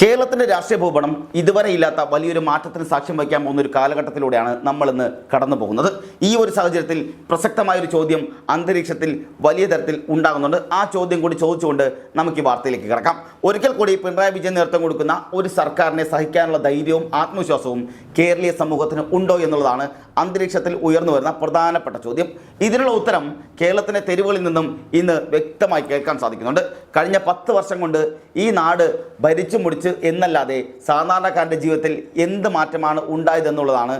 കേരളത്തിൻ്റെ രാഷ്ട്രീയ ഭൂപടം ഇതുവരെ ഇല്ലാത്ത വലിയൊരു മാറ്റത്തിന് സാക്ഷ്യം വയ്ക്കാൻ പോകുന്ന ഒരു കാലഘട്ടത്തിലൂടെയാണ് നമ്മളിന്ന് കടന്നു പോകുന്നത്. ഈ ഒരു സാഹചര്യത്തിൽ പ്രസക്തമായൊരു ചോദ്യം അന്തരീക്ഷത്തിൽ വലിയ തരത്തിൽ ഉണ്ടാകുന്നുണ്ട്. ആ ചോദ്യം കൂടി ചോദിച്ചുകൊണ്ട് നമുക്ക് ഈ വാർത്തയിലേക്ക് കിടക്കാം. ഒരിക്കൽ കൂടി പിണറായി വിജയൻ നേതൃത്വം കൊടുക്കുന്ന ഒരു സർക്കാരിനെ സഹിക്കാനുള്ള ധൈര്യവും ആത്മവിശ്വാസവും കേരളീയ സമൂഹത്തിന് ഉണ്ടോ എന്നുള്ളതാണ് അന്തരീക്ഷത്തിൽ ഉയർന്നു വരുന്ന പ്രധാനപ്പെട്ട ചോദ്യം. ഇതിനുള്ള ഉത്തരം കേരളത്തിൻ്റെ തെരുവുകളിൽ നിന്നും ഇന്ന് വ്യക്തമായി കേൾക്കാൻ സാധിക്കുന്നുണ്ട്. കഴിഞ്ഞ 10 വർഷം കൊണ്ട് ഈ നാട് ഭരിച്ചു മുടിച്ച് എന്നല്ലാതെ സാധാരണക്കാരൻ്റെ ജീവിതത്തിൽ എന്ത് മാറ്റമാണ് ഉണ്ടായതെന്നുള്ളതാണ്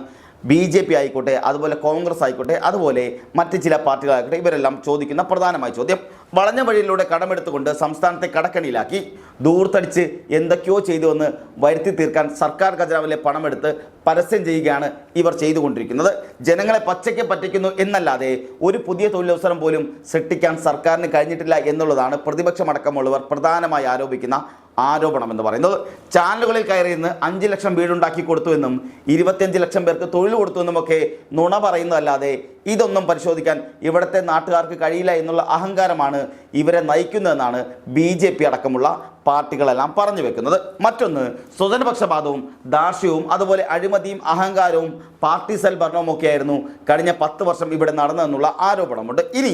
BJP ആയിക്കോട്ടെ, അതുപോലെ കോൺഗ്രസ് ആയിക്കോട്ടെ, അതുപോലെ മറ്റ് ചില പാർട്ടികളായിക്കോട്ടെ, ഇവരെല്ലാം ചോദിക്കുന്ന പ്രധാനമായ ചോദ്യം. വളഞ്ഞ വഴിയിലൂടെ കടമെടുത്തുകൊണ്ട് സംസ്ഥാനത്തെ കടക്കണിയിലാക്കി ദൂർത്തടിച്ച് എന്തൊക്കെയോ ചെയ്തുവെന്ന് വരുത്തി തീർക്കാൻ സർക്കാർ ഖജനാവിലെ പണമെടുത്ത് പരസ്യം ചെയ്യുകയാണ് ഇവർ ചെയ്തുകൊണ്ടിരിക്കുന്നത്. ജനങ്ങളെ പച്ചയ്ക്ക് പറ്റിക്കുന്നു എന്നല്ലാതെ ഒരു പുതിയ തൊഴിലവസരം പോലും സൃഷ്ടിക്കാൻ സർക്കാരിന് കഴിഞ്ഞിട്ടില്ല എന്നുള്ളതാണ് പ്രതിപക്ഷമടക്കമുള്ളവർ പ്രധാനമായി ആരോപിക്കുന്ന ആരോപണം എന്ന് പറയുന്നത്. ചാനലുകളിൽ കയറി നിന്ന് 5 ലക്ഷം വീടുണ്ടാക്കി കൊടുത്തുവെന്നും 25 ലക്ഷം പേർക്ക് തൊഴിൽ കൊടുത്തുവെന്നുമൊക്കെ നുണ പറയുന്നതല്ലാതെ ഇതൊന്നും പരിശോധിക്കാൻ ഇവിടുത്തെ നാട്ടുകാർക്ക് കഴിയില്ല എന്നുള്ള അഹങ്കാരമാണ് ഇവരെ നയിക്കുന്നതെന്നാണ് BJP അടക്കമുള്ള പാർട്ടികളെല്ലാം പറഞ്ഞു വെക്കുന്നത്. മറ്റൊന്ന്, സ്വജനപക്ഷപാതവും ദാർഷ്ട്യവും അതുപോലെ അഴിമതിയും അഹങ്കാരവും പാർട്ടി സെൽ ഭരണവും ഒക്കെയായിരുന്നു കഴിഞ്ഞ 10 വർഷം ഇവിടെ നടന്നതെന്നുള്ള ആരോപണമുണ്ട്. ഇനി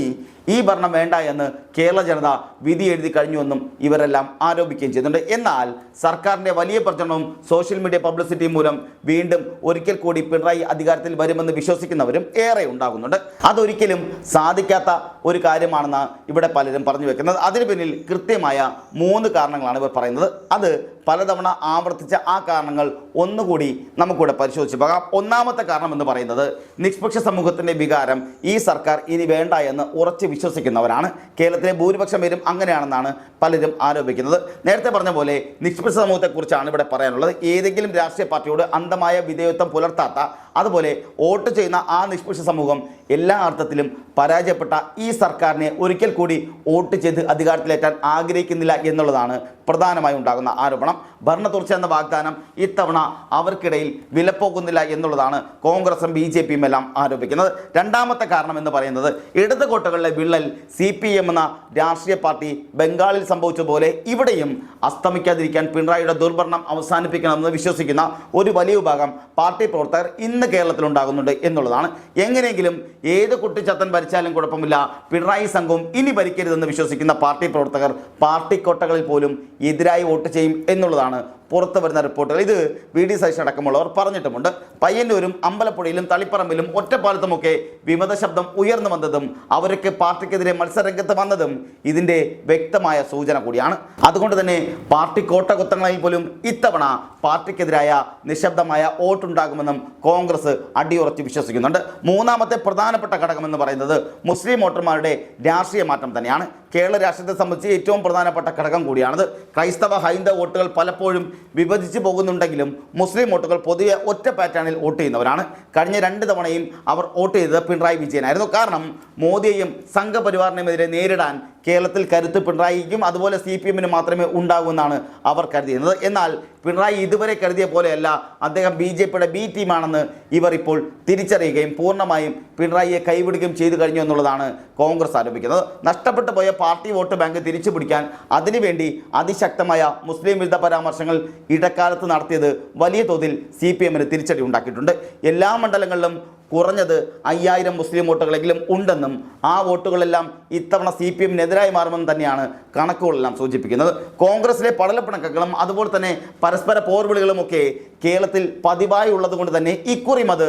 ഈ ഭരണം വേണ്ട എന്ന് കേരള ജനത വിധി എഴുതി കഴിഞ്ഞുവെന്നും ഇവരെല്ലാം ആരോപിക്കുകയും ചെയ്യുന്നുണ്ട്. എന്നാൽ സർക്കാരിൻ്റെ വലിയ പ്രചരണവും സോഷ്യൽ മീഡിയ പബ്ലിസിറ്റിയും മൂലം വീണ്ടും ഒരിക്കൽ കൂടി പിണറായി അധികാരത്തിൽ വരുമെന്ന് വിശ്വസിക്കുന്നവരും ഏറെ ഉണ്ടാകുന്നുണ്ട്. അതൊരിക്കലും സാധിക്കാത്ത ഒരു കാര്യമാണെന്ന് ഇവിടെ പലരും പറഞ്ഞു വെക്കുന്നത്. അതിന് പിന്നിൽ കൃത്യമായ 3 കാരണങ്ങളാണ് ഇവർ പറയുന്നത്. അത് പലതവണ ആവർത്തിച്ച ആ കാരണങ്ങൾ ഒന്നുകൂടി നമുക്കിവിടെ പരിശോധിച്ച് പോകാം. ഒന്നാമത്തെ കാരണം എന്ന് പറയുന്നത് നിഷ്പക്ഷ സമൂഹത്തിൻ്റെ വികാരം ഈ സർക്കാർ ഇനി വേണ്ട എന്ന് ഉറച്ച് വിശ്വസിക്കുന്നവരാണ്. കേരളത്തിലെ ഭൂരിപക്ഷം പേരും അങ്ങനെയാണെന്നാണ് പലരും ആരോപിക്കുന്നത്. നേരത്തെ പറഞ്ഞ പോലെ നിഷ്പക്ഷ സമൂഹത്തെക്കുറിച്ചാണ് ഇവിടെ പറയാനുള്ളത്. ഏതെങ്കിലും രാഷ്ട്രീയ പാർട്ടിയോട് അന്ധമായ വിധേയത്വം പുലർത്താത്ത, അതുപോലെ വോട്ട് ചെയ്യുന്ന ആ നിഷ്പക്ഷ സമൂഹം എല്ലാ അർത്ഥത്തിലും പരാജയപ്പെട്ട ഈ സർക്കാരിനെ ഒരിക്കൽ കൂടി വോട്ട് ചെയ്ത് അധികാരത്തിലേറ്റാൻ ആഗ്രഹിക്കുന്നില്ല എന്നുള്ളതാണ് പ്രധാനമായും ഉണ്ടാകുന്ന ആരോപണം. ഭരണ തുടർച്ച എന്ന വാഗ്ദാനം ഇത്തവണ അവർക്കിടയിൽ വിലപ്പോകുന്നില്ല എന്നുള്ളതാണ് കോൺഗ്രസും BJPയും എല്ലാം ആരോപിക്കുന്നത്. രണ്ടാമത്തെ കാരണം എന്ന് പറയുന്നത് ഇടത് കോട്ടകളിലെ വിള്ളൽ CPM എന്ന രാഷ്ട്രീയ പാർട്ടി ബംഗാളിൽ സംഭവിച്ച പോലെ ഇവിടെയും അസ്തമിക്കാതിരിക്കാൻ പിണറായിയുടെ ദുർഭരണം അവസാനിപ്പിക്കണമെന്ന് വിശ്വസിക്കുന്ന ഒരു വലിയ വിഭാഗം പാർട്ടി പ്രവർത്തകർ ഇന്ന് കേരളത്തിലുണ്ടാകുന്നുണ്ട് എന്നുള്ളതാണ്. എങ്ങനെയെങ്കിലും ഏത് കുട്ടിച്ചത്തൻ ഭരിച്ചാലും കുഴപ്പമില്ല, പിണറായി സംഘവും ഇനി ഭരിക്കരുതെന്ന് വിശ്വസിക്കുന്ന പാർട്ടി പ്രവർത്തകർ പാർട്ടി കോട്ടകളിൽ പോലും എതിരായി വോട്ട് ചെയ്യും എന്നുള്ളതാണ് പുറത്തു വരുന്ന റിപ്പോർട്ടുകൾ. ഇത് VD സതീശൻ അടക്കമുള്ളവർ പറഞ്ഞിട്ടുമുണ്ട്. പയ്യന്നൂരും അമ്പലപ്പുഴയിലും തളിപ്പറമ്പിലും ഒറ്റപ്പാലത്തുമൊക്കെ വിമത ശബ്ദം ഉയർന്നു വന്നതും അവരൊക്കെ പാർട്ടിക്കെതിരെ മത്സരരംഗത്ത് വന്നതും ഇതിൻ്റെ വ്യക്തമായ സൂചന കൂടിയാണ്. അതുകൊണ്ട് തന്നെ പാർട്ടി കോട്ടകുത്തങ്ങളിൽ പോലും ഇത്തവണ പാർട്ടിക്കെതിരായ നിശബ്ദമായ വോട്ടുണ്ടാകുമെന്നും കോൺഗ്രസ് അടിയുറച്ച് വിശ്വസിക്കുന്നുണ്ട്. മൂന്നാമത്തെ പ്രധാനപ്പെട്ട ഘടകമെന്ന് പറയുന്നത് മുസ്ലിം വോട്ടർമാരുടെ രാഷ്ട്രീയ മാറ്റം തന്നെയാണ്. കേരള രാഷ്ട്രീയത്തെ സംബന്ധിച്ച് ഏറ്റവും പ്രധാനപ്പെട്ട ഘടകം കൂടിയാണത്. ക്രൈസ്തവ ഹൈന്ദവ വോട്ടുകൾ പലപ്പോഴും വിഭജിച്ച് പോകുന്നുണ്ടെങ്കിലും മുസ്ലിം വോട്ടുകൾ പൊതുവെ ഒറ്റ പാറ്റേണിൽ വോട്ട് ചെയ്യുന്നവരാണ്. കഴിഞ്ഞ 2 തവണയും അവർ വോട്ട് ചെയ്തത് പിണറായി വിജയനായിരുന്നു. കാരണം മോദിയെയും സംഘപരിവാറിനെതിരെ നേരിടാൻ കേരളത്തിൽ കരുത്ത് പിണറായിക്കും അതുപോലെ CPMനും മാത്രമേ ഉണ്ടാകൂ എന്നാണ് അവർ കരുതിയിരുന്നത്. എന്നാൽ പിണറായി ഇതുവരെ കരുതിയ പോലെയല്ല, അദ്ദേഹം BJPയുടെ B ടീമാണെന്ന് ഇവർ ഇപ്പോൾ തിരിച്ചറിയുകയും പൂർണ്ണമായും പിണറായിയെ കൈവിടുകയും ചെയ്തു കഴിഞ്ഞു എന്നുള്ളതാണ് കോൺഗ്രസ് ആരോപിക്കുന്നത്. നഷ്ടപ്പെട്ടു പോയ പാർട്ടി വോട്ട് ബാങ്ക് തിരിച്ചു പിടിക്കാൻ അതിനുവേണ്ടി അതിശക്തമായ മുസ്ലിം വിരുദ്ധ പരാമർശങ്ങൾ ഇടക്കാലത്ത് നടത്തിയത് വലിയ തോതിൽ CPMന് തിരിച്ചടി ഉണ്ടാക്കിയിട്ടുണ്ട്. എല്ലാ മണ്ഡലങ്ങളിലും കുറഞ്ഞത് 5000 മുസ്ലിം വോട്ടുകളെങ്കിലും ഉണ്ടെന്നും ആ വോട്ടുകളെല്ലാം ഇത്തവണ CPMനെതിരായി മാറുമെന്ന് തന്നെയാണ് കണക്കുകളെല്ലാം സൂചിപ്പിക്കുന്നത്. കോൺഗ്രസിലെ പടലപ്പിണക്കങ്ങളും അതുപോലെ തന്നെ പരസ്പര പോർവിളികളുമൊക്കെ കേരളത്തിൽ പതിവായി ഉള്ളത് കൊണ്ട് തന്നെ ഇക്കുറിയും അത്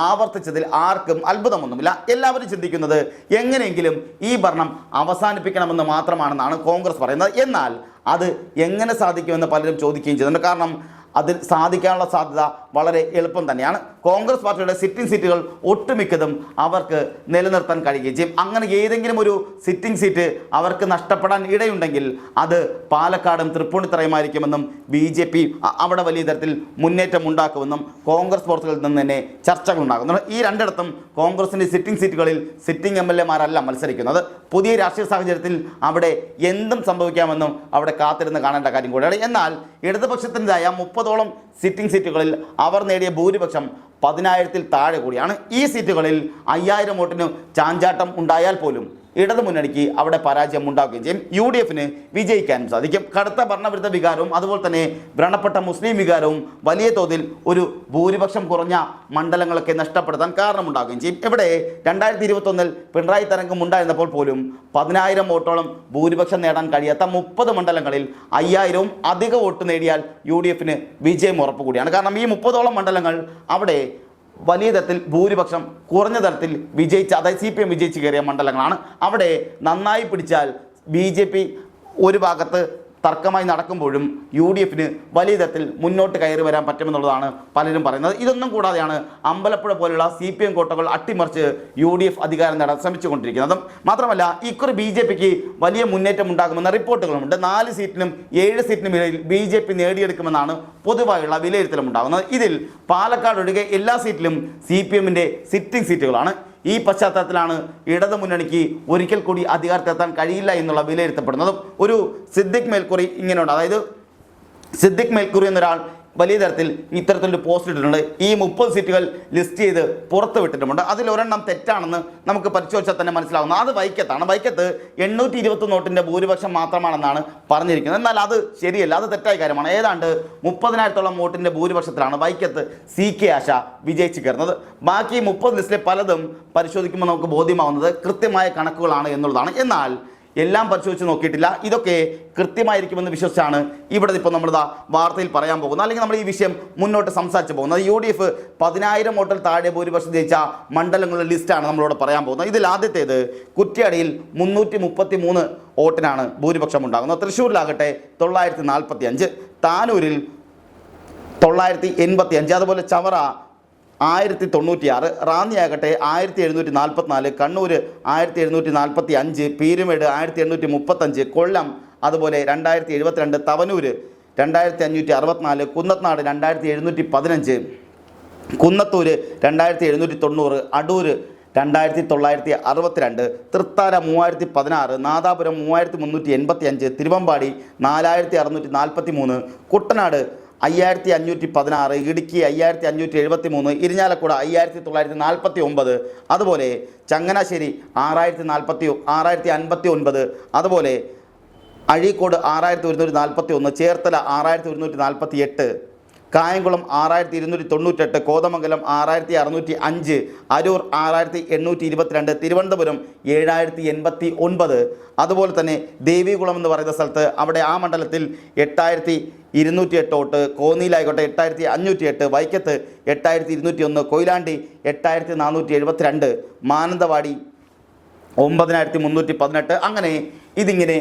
ആവർത്തിച്ചതിൽ ആർക്കും അത്ഭുതമൊന്നുമില്ല. എല്ലാവരും ചിന്തിക്കുന്നത് എങ്ങനെയെങ്കിലും ഈ ഭരണം അവസാനിപ്പിക്കണമെന്ന് മാത്രമാണെന്നാണ് കോൺഗ്രസ് പറയുന്നത്. എന്നാൽ അത് എങ്ങനെ സാധിക്കുമെന്ന് പലരും ചോദിക്കുകയും ചെയ്യുന്നുണ്ട്. കാരണം അതിൽ സാധിക്കാനുള്ള സാധ്യത വളരെ എളുപ്പം തന്നെയാണ്. കോൺഗ്രസ് പാർട്ടിയുടെ സിറ്റിംഗ് സീറ്റുകൾ ഒട്ടുമിക്കതും അവർക്ക് നിലനിർത്താൻ കഴിയുകയും ചെയ്യും. അങ്ങനെ ഏതെങ്കിലും ഒരു സിറ്റിംഗ് സീറ്റ് അവർക്ക് നഷ്ടപ്പെടാൻ ഇടയുണ്ടെങ്കിൽ അത് പാലക്കാടും തൃപ്പൂണിത്തറയുമായിരിക്കുമെന്നും BJP അവിടെ വലിയ തരത്തിൽ മുന്നേറ്റം ഉണ്ടാക്കുമെന്നും കോൺഗ്രസ് പ്രവർത്തകരിൽ നിന്ന് തന്നെ ചർച്ചകൾ ഉണ്ടാകുന്നുണ്ട്. ഈ രണ്ടിടത്തും കോൺഗ്രസിൻ്റെ സിറ്റിംഗ് സീറ്റുകളിൽ സിറ്റിംഗ് MLA മാരല്ല മത്സരിക്കുന്നത്. പുതിയ രാഷ്ട്രീയ സാഹചര്യത്തിൽ അവിടെ എന്തും സംഭവിക്കാമെന്നും അവിടെ കാത്തിരുന്ന് കാണേണ്ട കാര്യം കൂടിയാണ്. എന്നാൽ ഇടതുപക്ഷത്തിൻ്റെതായ 30ഓളം സിറ്റിംഗ് സീറ്റുകളിൽ അവർ നേടിയ ഭൂരിപക്ഷം 10,000-ൽ താഴെ കൂടിയാണ്. ഈ സീറ്റുകളിൽ 5000 വോട്ടിന് ചാഞ്ചാട്ടം ഉണ്ടായാൽ പോലും ഇടതുമുന്നണിക്ക് അവിടെ പരാജയം ഉണ്ടാവുകയും ചെയ്യും. UDF-ന് വിജയിക്കാനും സാധിക്കും. കടുത്ത ഭരണവിരുദ്ധ വികാരവും അതുപോലെ തന്നെ വ്രണപ്പെട്ട മുസ്ലിം വികാരവും വലിയ തോതിൽ ഒരു ഭൂരിപക്ഷം കുറഞ്ഞ മണ്ഡലങ്ങളൊക്കെ നഷ്ടപ്പെടുത്താൻ കാരണമുണ്ടാകുകയും ചെയ്യും. ഇവിടെ 2021 പിണറായി തരംഗം ഉണ്ടായിരുന്നപ്പോൾ പോലും 10,000 വോട്ടോളം ഭൂരിപക്ഷം നേടാൻ കഴിയാത്ത 30 മണ്ഡലങ്ങളിൽ 5,000 അധിക വോട്ട് നേടിയാൽ UDF-ന് വിജയം ഉറപ്പ് കൂടിയാണ്. കാരണം ഈ 30ഓളം മണ്ഡലങ്ങൾ അവിടെ വലിയ തരത്തിൽ ഭൂരിപക്ഷം കുറഞ്ഞ തരത്തിൽ വിജയിച്ച, അതായത് CPM വിജയിച്ച് കയറിയ മണ്ഡലങ്ങളാണ്. അവിടെ നന്നായി പിടിച്ചാൽ BJP ഒരു ഭാഗത്ത് തർക്കമായി നടക്കുമ്പോഴും UDF-ന് വലിയ തരത്തിൽ മുന്നോട്ട് കയറി വരാൻ പറ്റുമെന്നുള്ളതാണ് പലരും പറയുന്നത്. ഇതൊന്നും കൂടാതെയാണ് അമ്പലപ്പുഴ പോലുള്ള CPM കോട്ടകൾ അട്ടിമറിച്ച് UDF അധികാരം നേടാൻ ശ്രമിച്ചുകൊണ്ടിരിക്കുന്നതും. മാത്രമല്ല ഇക്കുറി BJPക്ക് വലിയ മുന്നേറ്റം ഉണ്ടാകുമെന്ന റിപ്പോർട്ടുകളുമുണ്ട്. 4 സീറ്റിനും 7 സീറ്റിനും ഇടയിൽ BJP നേടിയെടുക്കുമെന്നാണ് പൊതുവായുള്ള വിലയിരുത്തലും ഉണ്ടാകുന്നത്. ഇതിൽ പാലക്കാട് ഒഴികെ എല്ലാ സീറ്റിലും CPM-ന്റെ സിറ്റിംഗ് സീറ്റുകളാണ്. ഈ പശ്ചാത്തലത്തിലാണ് ഇടതുമുന്നണിക്ക് ഒരിക്കൽ കൂടി അധികാരത്തിലെത്താൻ കഴിയില്ല എന്നുള്ള വിലയിരുത്തപ്പെടുന്നതും. ഒരു സിദ്ദിഖ് മേൽക്കുറി ഇങ്ങനെയുണ്ട്, അതായത് സിദ്ദിഖ് മേൽക്കുറി എന്നൊരാൾ വലിയ തരത്തിൽ ഇത്തരത്തിലൊരു പോസ്റ്റ് ഇട്ടിട്ടുണ്ട്. ഈ 30 സീറ്റുകൾ ലിസ്റ്റ് ചെയ്ത് പുറത്ത് വിട്ടിട്ടുമുണ്ട്. അതിലൊരെണ്ണം തെറ്റാണെന്ന് നമുക്ക് പരിശോധിച്ചാൽ തന്നെ മനസ്സിലാവുന്നത്. അത് വൈക്കത്താണ്. വൈക്കത്ത് 820 നോട്ടിൻ്റെ ഭൂരിപക്ഷം മാത്രമാണെന്നാണ് പറഞ്ഞിരിക്കുന്നത്. എന്നാൽ അത് ശരിയല്ല, അത് തെറ്റായ കാര്യമാണ്. ഏതാണ്ട് 30,000-ഓളം വോട്ടിൻ്റെ ഭൂരിപക്ഷത്തിലാണ് വൈക്കത്ത് CK ആശ വിജയിച്ച് കയറുന്നത്. ബാക്കി 30 ലിസ്റ്റിലെ പലതും പരിശോധിക്കുമ്പോൾ നമുക്ക് ബോധ്യമാവുന്നത് കൃത്യമായ കണക്കുകളാണ് എന്നുള്ളതാണ്. എന്നാൽ എല്ലാം പരിശോധിച്ച് നോക്കിയിട്ടില്ല. ഇതൊക്കെ കൃത്യമായിരിക്കുമെന്ന് വിശ്വസിച്ചാണ് ഇവിടെ ഇപ്പോൾ നമ്മൾ വാർത്തയിൽ പറയാൻ പോകുന്നത്, അല്ലെങ്കിൽ നമ്മൾ ഈ വിഷയം മുന്നോട്ട് സംസാരിച്ച് പോകുന്നത്. UDF 10,000 വോട്ടിൽ താഴെ ഭൂരിപക്ഷം ജയിച്ച മണ്ഡലങ്ങളുടെ ലിസ്റ്റാണ് നമ്മളിവിടെ പറയാൻ പോകുന്നത്. ഇതിൽ ആദ്യത്തേത് കുറ്റ്യാടിയിൽ 333 വോട്ടിനാണ് ഭൂരിപക്ഷം ഉണ്ടാകുന്നത്. തൃശ്ശൂരിലാകട്ടെ 945, താനൂരിൽ 985, അതുപോലെ ചവറ 1096, റാന്നിയാകട്ടെ 1744, കണ്ണൂർ 1745, പീരുമേട് 1835, കൊല്ലം അതുപോലെ 2072, തവനൂർ 2564, കുന്നത്നാട് 2715, കുന്നത്തൂർ 2790, അടൂർ 2962, തൃത്താല 3016, നാദാപുരം 3385, തിരുവമ്പാടി 4643, കുട്ടനാട് 5516, ഇടുക്കി 5573, ഇരിഞ്ഞാലക്കുട 5949, അതുപോലെ ചങ്ങനാശ്ശേരി 6059, അതുപോലെ അഴീക്കോട് 6141, ചേർത്തല 6148, കായംകുളം 6298, കോതമംഗലം 6605, അരൂർ 6822, തിരുവനന്തപുരം 7089, അതുപോലെ തന്നെ ദേവികുളം എന്ന് പറയുന്ന സ്ഥലത്ത് അവിടെ ആ മണ്ഡലത്തിൽ 8208 വോട്ട്, കോന്നിയിലായിക്കോട്ടെ 8508, വൈക്കത്ത് 8201, കൊയിലാണ്ടി 8472, മാനന്തവാടി 9318. അങ്ങനെ ഇതിങ്ങനെ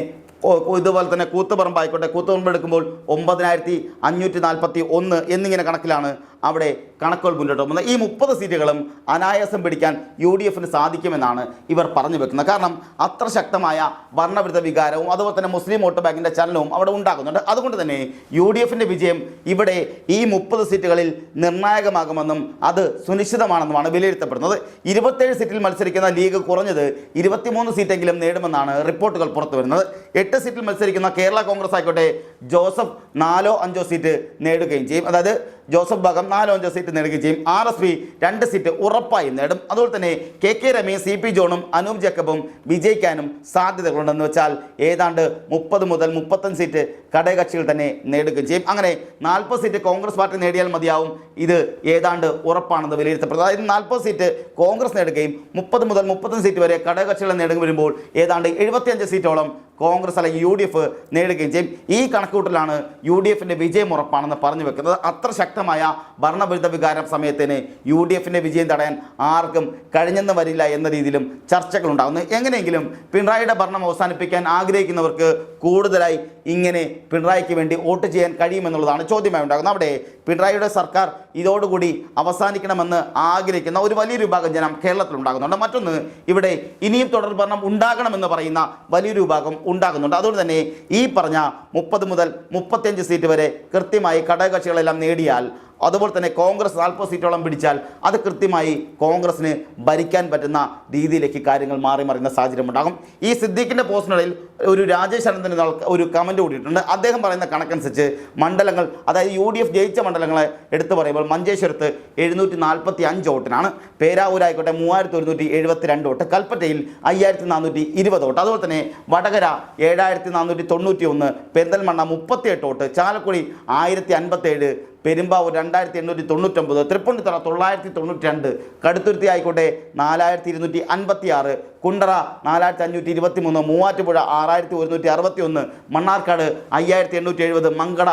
ഇതുപോലെ തന്നെ കൂത്തുപറമ്പ് ആയിക്കോട്ടെ, കൂത്തുപറമ്പ് എടുക്കുമ്പോൾ 9541 എന്നിങ്ങനെ കണക്കിലാണ് അവിടെ കണക്കുകൾ മുന്നോട്ട് പോകുന്നത്. ഈ 30 സീറ്റുകളും അനായാസം പിടിക്കാൻ UDF-ന് സാധിക്കുമെന്നാണ് ഇവർ പറഞ്ഞു വെക്കുന്നത്. കാരണം അത്ര ശക്തമായ ഭരണവിരുദ്ധ വികാരവും അതുപോലെ തന്നെ മുസ്ലിം വോട്ട് ബാങ്കിൻ്റെ ചലനവും അവിടെ ഉണ്ടാകുന്നുണ്ട്. അതുകൊണ്ട് തന്നെ UDF-ന്റെ വിജയം ഇവിടെ ഈ 30 സീറ്റുകളിൽ നിർണായകമാകുമെന്നും അത് സുനിശ്ചിതമാണെന്നുമാണ് വിലയിരുത്തപ്പെടുന്നത്. 27 സീറ്റിൽ മത്സരിക്കുന്ന ലീഗ് കുറഞ്ഞത് 23 സീറ്റെങ്കിലും നേടുമെന്നാണ് റിപ്പോർട്ടുകൾ പുറത്തു വരുന്നത്. 8 സീറ്റിൽ മത്സരിക്കുന്ന കേരള കോൺഗ്രസ് ആയിക്കോട്ടെ ജോസഫ് 4-5 സീറ്റ് നേടുകയും ചെയ്യും. അതായത് ജോസഫ് ഭാഗം 4-5 സീറ്റ് നേടുകയും ചെയ്യും. RSP 2 സീറ്റ് ഉറപ്പായും നേടും. അതുപോലെ തന്നെ KK രമയും CP ജോണും അനൂപ് ജേക്കബും വിജയിക്കാനും സാധ്യതകളുണ്ടെന്ന് വെച്ചാൽ ഏതാണ്ട് 30 മുതൽ 35 സീറ്റ് ഘടകകക്ഷികൾ തന്നെ നേടുകയും ചെയ്യും. അങ്ങനെ 40 സീറ്റ് കോൺഗ്രസ് പാർട്ടി നേടിയാൽ മതിയാവും. ഇത് ഏതാണ്ട് ഉറപ്പാണെന്ന് വിലയിരുത്തപ്പെടുന്നത്. അതായത് 40 സീറ്റ് കോൺഗ്രസ് നേടുകയും 30 മുതൽ 35 സീറ്റ് വരെ ഘടകകക്ഷികൾ നേടുകയും വരുമ്പോൾ ഏതാണ്ട് 75 സീറ്റോളം കോൺഗ്രസ് അല്ലെങ്കിൽ UDF നേടുകയും ചെയ്യും. ഈ കണക്കുകൂട്ടലാണ് UDF-ന്റെ വിജയം ഉറപ്പാണെന്ന് പറഞ്ഞു വെക്കുന്നത്. അത്ര ശക്തമായ ഭരണവിരുദ്ധ വികാരം സമയത്തിന് UDF-ന്റെ വിജയം തടയാൻ ആർക്കും കഴിഞ്ഞെന്ന് വരില്ല എന്ന രീതിയിലും ചർച്ചകൾ ഉണ്ടാകുന്നു. എങ്ങനെയെങ്കിലും പിണറായിയുടെ ഭരണം അവസാനിപ്പിക്കാൻ ആഗ്രഹിക്കുന്നവർക്ക് കൂടുതലായി ഇങ്ങനെ പിണറായിക്ക് വേണ്ടി വോട്ട് ചെയ്യാൻ കഴിയുമെന്നുള്ളതാണ് ചോദ്യമായി ഉണ്ടാകുന്നത്. അവിടെ പിണറായിയുടെ സർക്കാർ ഇതോടുകൂടി അവസാനിക്കണമെന്ന് ആഗ്രഹിക്കുന്ന ഒരു വലിയൊരു വിഭാഗം ജനം കേരളത്തിൽ ഉണ്ടാകുന്നുണ്ട്. മറ്റൊന്ന്, ഇവിടെ ഇനിയും തുടർ ഭരണം ഉണ്ടാകണമെന്ന് പറയുന്ന വലിയൊരു വിഭാഗം ഉണ്ടാകുന്നുണ്ട്. അതുകൊണ്ട് തന്നെ ഈ പറഞ്ഞ 30 മുതൽ 35 സീറ്റ് വരെ കൃത്യമായി ഘടകകക്ഷികളെല്ലാം നേടിയാൽ അതുപോലെ തന്നെ കോൺഗ്രസ് 40 സീറ്റോളം പിടിച്ചാൽ അത് കൃത്യമായി കോൺഗ്രസിന് ഭരിക്കാൻ പറ്റുന്ന രീതിയിലേക്ക് കാര്യങ്ങൾ മാറി മറിയുന്ന സാഹചര്യം ഉണ്ടാകും. ഈ സിദ്ദീഖിൻ്റെ പോസ്റ്റിനിടയിൽ ഒരു രാജേഷ് അനന്തന് ഒരു കമൻറ്റ് കൂടിയിട്ടുണ്ട്. അദ്ദേഹം പറയുന്ന കണക്കനുസരിച്ച് മണ്ഡലങ്ങൾ, അതായത് UDF ജയിച്ച മണ്ഡലങ്ങളെ എടുത്തു പറയുമ്പോൾ മഞ്ചേശ്വരത്ത് 745 വോട്ടിനാണ്, പേരാവൂരായിക്കോട്ടെ 3172 വോട്ട്, കൽപ്പറ്റയിൽ 5420 വോട്ട്, അതുപോലെ തന്നെ വടകര 7491, പെരിന്തൽമണ്ണ 38 വോട്ട്, ചാലക്കുടി 1057, പെരുമ്പാവൂർ 2899, തൃപ്പൂണിത്തുറ 992, കടുത്തുരുത്തി ആയിക്കോട്ടെ 4256, കുണ്ടറ 4523, മൂവാറ്റുപുഴ 6161, മണ്ണാർക്കാട് 5870, മങ്കട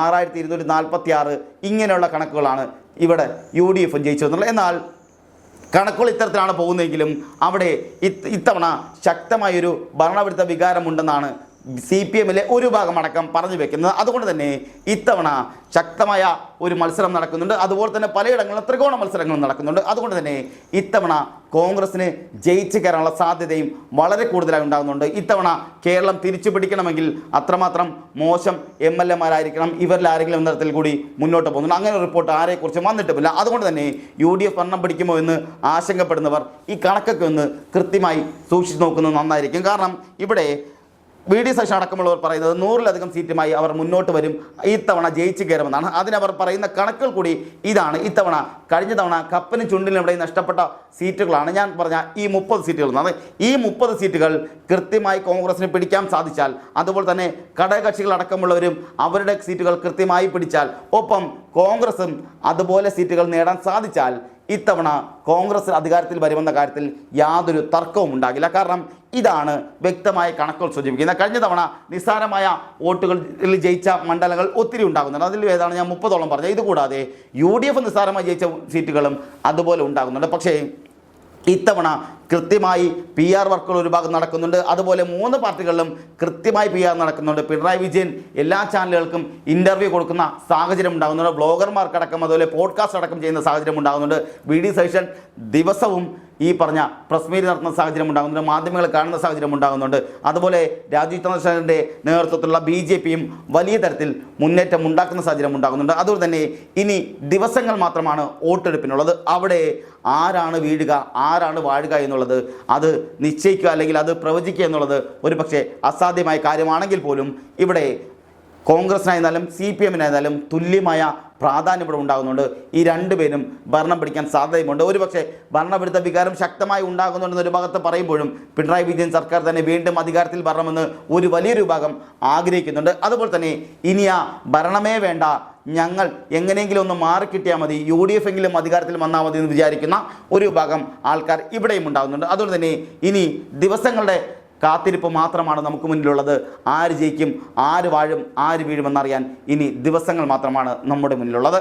6246. ഇങ്ങനെയുള്ള കണക്കുകളാണ് ഇവിടെ UDF ജയിച്ചതെന്നുള്ളത്. എന്നാൽ കണക്കുകൾ ഇത്തരത്തിലാണ് പോകുന്നതെങ്കിലും അവിടെ ഇത്തവണ ശക്തമായൊരു ഭരണവിരുദ്ധ വികാരമുണ്ടെന്നാണ് CPMലെ ഒരു ഭാഗം അടക്കം പറഞ്ഞു വെക്കുന്നത്. അതുകൊണ്ട് തന്നെ ഇത്തവണ ശക്തമായ ഒരു മത്സരം നടക്കുന്നുണ്ട്. അതുപോലെ തന്നെ പലയിടങ്ങളിലും ത്രികോണ മത്സരങ്ങളും നടക്കുന്നുണ്ട്. അതുകൊണ്ട് തന്നെ ഇത്തവണ കോൺഗ്രസിന് ജയിച്ച് കയറാനുള്ള സാധ്യതയും വളരെ കൂടുതലായി ഉണ്ടാകുന്നുണ്ട്. ഇത്തവണ കേരളം തിരിച്ചു പിടിക്കണമെങ്കിൽ അത്രമാത്രം മോശം MLA-മാരായിരിക്കണം ഇവരിൽ ആരെങ്കിലും എന്ന തരത്തിൽ കൂടി മുന്നോട്ട് പോകുന്നുണ്ട്. അങ്ങനെ ഒരു റിപ്പോർട്ട് ആരെക്കുറിച്ചും വന്നിട്ടുമില്ല. അതുകൊണ്ട് തന്നെ UDF ഭരണം പിടിക്കുമോ എന്ന് ആശങ്കപ്പെടുന്നവർ ഈ കണക്കൊക്കെ ഒന്ന് കൃത്യമായി സൂക്ഷിച്ചു നോക്കുന്നത് നന്നായിരിക്കും. കാരണം ഇവിടെ VD സതീശൻ അടക്കമുള്ളവർ പറയുന്നത് 100-ലധികം സീറ്റുമായി അവർ മുന്നോട്ട് വരും, ഇത്തവണ ജയിച്ചു കയറുമെന്നാണ്. അതിനവർ പറയുന്ന കണക്കുകൾ കൂടി ഇതാണ്. ഇത്തവണ കഴിഞ്ഞ തവണ കപ്പന് ചുണ്ടിലിവിടെ നഷ്ടപ്പെട്ട സീറ്റുകളാണ് ഞാൻ പറഞ്ഞ ഈ 30 സീറ്റുകൾ എന്നാണ്. ഈ 30 സീറ്റുകൾ കൃത്യമായി കോൺഗ്രസിന് പിടിക്കാൻ സാധിച്ചാൽ, അതുപോലെ തന്നെ ഘടകകക്ഷികൾ അടക്കമുള്ളവരും അവരുടെ സീറ്റുകൾ കൃത്യമായി പിടിച്ചാൽ, ഒപ്പം കോൺഗ്രസും അതുപോലെ സീറ്റുകൾ നേടാൻ സാധിച്ചാൽ ഇത്തവണ കോൺഗ്രസ് അധികാരത്തിൽ വരുമെന്ന കാര്യത്തിൽ യാതൊരു തർക്കവും ഉണ്ടാകില്ല. കാരണം ഇതാണ് വ്യക്തമായ കണക്കുകൾ സൂചിപ്പിക്കുന്നത്. കഴിഞ്ഞ തവണ നിസ്സാരമായ വോട്ടുകളിൽ ജയിച്ച മണ്ഡലങ്ങൾ ഒത്തിരി ഉണ്ടാകുന്നുണ്ട്. അതിൽ ഏതാണ് ഞാൻ 30ഓളം പറഞ്ഞത്. ഇതുകൂടാതെ UDF നിസ്സാരമായി ജയിച്ച സീറ്റുകളും അതുപോലെ ഉണ്ടാകുന്നുണ്ട്. പക്ഷേ ഇത്തവണ കൃത്യമായി PR വർക്കുകൾ ഒരു ഭാഗം നടക്കുന്നുണ്ട്. അതുപോലെ 3 പാർട്ടികളിലും കൃത്യമായി PR നടക്കുന്നുണ്ട്. പിണറായി വിജയൻ എല്ലാ ചാനലുകൾക്കും ഇൻ്റർവ്യൂ കൊടുക്കുന്ന സാഹചര്യം ഉണ്ടാകുന്നുണ്ട്. ബ്ലോഗർമാർക്കടക്കം അതുപോലെ പോഡ്കാസ്റ്റ് അടക്കം ചെയ്യുന്ന സാഹചര്യം ഉണ്ടാകുന്നുണ്ട്. VD സതീശൻ ദിവസവും ഈ പറഞ്ഞ പ്രസ് മീറ്റ് നടത്തുന്ന സാഹചര്യം ഉണ്ടാകുന്നുണ്ട്. മാധ്യമങ്ങൾ കാണുന്ന സാഹചര്യം ഉണ്ടാകുന്നുണ്ട്. അതുപോലെ രാജീവ് ചന്ദ്രശേഖരൻ്റെ നേതൃത്വത്തിലുള്ള BJPയും വലിയ തരത്തിൽ മുന്നേറ്റം ഉണ്ടാക്കുന്ന സാഹചര്യം ഉണ്ടാകുന്നുണ്ട്. അതുകൊണ്ട് തന്നെ ഇനി ദിവസങ്ങൾ മാത്രമാണ് വോട്ടെടുപ്പിനുള്ളത്. അവിടെ ആരാണ് വീഴുക ആരാണ് വാഴുക എന്നുള്ളത് അത് നിശ്ചയിക്കുക അല്ലെങ്കിൽ അത് പ്രവചിക്കുക എന്നുള്ളത് ഒരു പക്ഷേ അസാധ്യമായ കാര്യമാണെങ്കിൽ പോലും ഇവിടെ കോൺഗ്രസിനായിരുന്നാലും CPMനായിരുന്നാലും തുല്യമായ പ്രാധാന്യം ഇവിടെ ഉണ്ടാകുന്നുണ്ട്. ഈ രണ്ടുപേരും ഭരണം പിടിക്കാൻ സാധ്യതയുമുണ്ട്. ഒരുപക്ഷെ ഭരണവിരുദ്ധ വികാരം ശക്തമായി ഉണ്ടാകുന്നുണ്ടെന്നൊരു ഭാഗത്ത് പറയുമ്പോഴും പിണറായി വിജയൻ സർക്കാർ തന്നെ വീണ്ടും അധികാരത്തിൽ വരണമെന്ന് ഒരു വലിയൊരു വിഭാഗം ആഗ്രഹിക്കുന്നുണ്ട്. അതുപോലെ തന്നെ ഇനി ആ ഭരണമേ വേണ്ട, ഞങ്ങൾ എങ്ങനെയെങ്കിലും ഒന്ന് മാറിക്കിട്ടിയാൽ മതി, UDF എങ്കിലും അധികാരത്തിൽ വന്നാൽ മതി എന്ന് വിചാരിക്കുന്ന ഒരു വിഭാഗം ആൾക്കാർ ഇവിടെയും ഉണ്ടാകുന്നുണ്ട്. അതുകൊണ്ട് തന്നെ ഇനി ദിവസങ്ങളുടെ കാത്തിരിപ്പ് മാത്രമാണ് നമുക്ക് മുന്നിലുള്ളത്. ആര് ജയിക്കും, ആര് വാഴും, ആര് വീഴുമെന്നറിയാൻ ഇനി ദിവസങ്ങൾ മാത്രമാണ് നമ്മുടെ മുന്നിലുള്ളത്.